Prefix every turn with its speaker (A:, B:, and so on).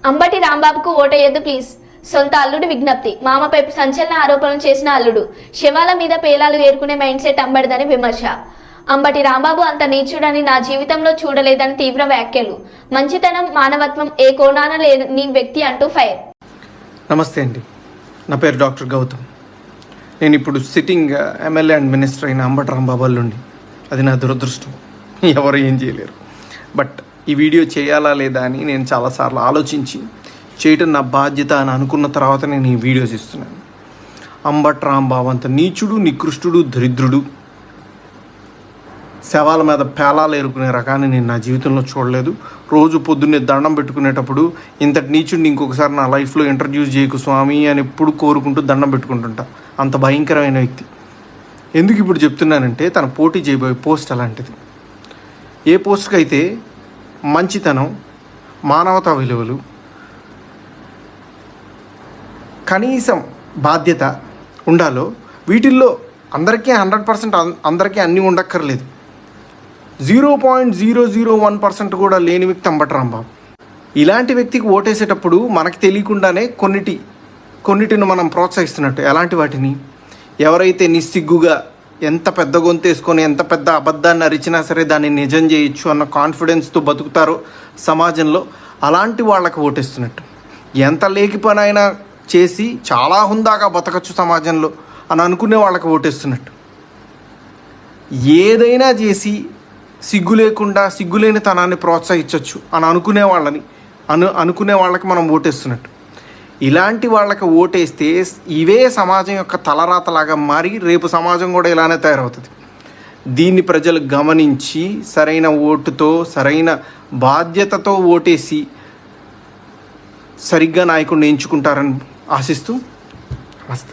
A: Ambati రాంబాబుకు ఓటేయొద్దు please. సొంత అల్లుడు విజ్ఞప్తి. మామపై సంచలన ఆరోపణలు చేసిన అల్లుడు. శవాల మీద పేలాలు ఏరుకునే మైండ్ సెట్ అంబటిదని విమర్శ. అంబటి రాంబాబు అంత నీచుడని నా జీవితంలో చూడలేదని తీవ్ర వ్యాఖ్యలు. మంచితనం, మానవత్వం ఏ కోణాన లేని వ్యక్తి అంటూ ఫైర్.
B: నమస్తే అండి, నా పేరు డాక్టర్ గౌతమ్. నేను ఇప్పుడు సిట్టింగ్ ఎమ్మెల్యే అండ్ మినిస్టర్ అయిన అంబటి రాంబాబు అల్లుండి. అది నా దురదృష్టం, ఎవరు ఏం చేయలేరు. బట్ ఈ వీడియో చేయాలా లేదా అని నేను చాలాసార్లు ఆలోచించి చేయటం నా బాధ్యత అని అనుకున్న తర్వాత నేను ఈ వీడియో చేస్తున్నాను. అంబటి రాంబాబు అంత నీచుడు, నికృష్టుడు, దరిద్రుడు, శవాల మీద పేలాలు ఏరుకునే రకాన్ని నేను నా జీవితంలో చూడలేదు. రోజు పొద్దున్నే దండం పెట్టుకునేటప్పుడు ఇంతటి నీచుడిని ఇంకొకసారి నా లైఫ్లో ఇంట్రడ్యూస్ చేయకు స్వామి అని ఎప్పుడు కోరుకుంటూ దండం పెట్టుకుంటుంటా. అంత భయంకరమైన వ్యక్తి. ఎందుకు ఇప్పుడు చెప్తున్నానంటే, తన పోటీ చేయబోయే పోస్ట్ అలాంటిది. ఏ పోస్ట్కి అయితే మంచితనం, మానవతా విలువలు, కనీసం బాధ్యత ఉండాలో, వీటిల్లో అందరికీ 100% అందరికీ అన్నీ ఉండక్కర్లేదు. 0.001% కూడా లేని వ్యక్తి అంబటి రాంబాబు. ఇలాంటి వ్యక్తికి ఓటేసేటప్పుడు మనకు తెలియకుండానే కొన్నిటిని మనం ప్రోత్సహిస్తున్నట్టు. ఎలాంటి వాటిని? ఎవరైతే నిస్సిగ్గుగా ఎంత పెద్ద గొంతేసుకొని ఎంత పెద్ద అబద్ధాన్ని అరిచినా సరే దాన్ని నిజం చేయొచ్చు అన్న కాన్ఫిడెన్స్తో బతుకుతారో సమాజంలో, అలాంటి వాళ్ళకి ఓటేస్తున్నట్టు. ఎంత లేకి పని అయినా చేసి చాలా హుందాగా బతకచ్చు సమాజంలో అని అనుకునే వాళ్ళకి ఓటేస్తున్నట్టు. ఏదైనా చేసి సిగ్గు లేకుండా సిగ్గులేని తనాన్ని ప్రోత్సహించవచ్చు అని అనుకునే వాళ్ళకి మనం ఓటేస్తున్నట్టు. ఇలాంటి వాళ్ళకి ఓటేస్తే ఇవే సమాజం యొక్క తలరాతలాగా మారి రేపు సమాజం కూడా ఇలానే తయారవుతుంది. దీన్ని ప్రజలు గమనించి సరైన ఓటుతో, సరైన బాధ్యతతో ఓటేసి సరిగ్గా నాయకుడిని ఎంచుకుంటారని ఆశిస్తూ నమస్తే.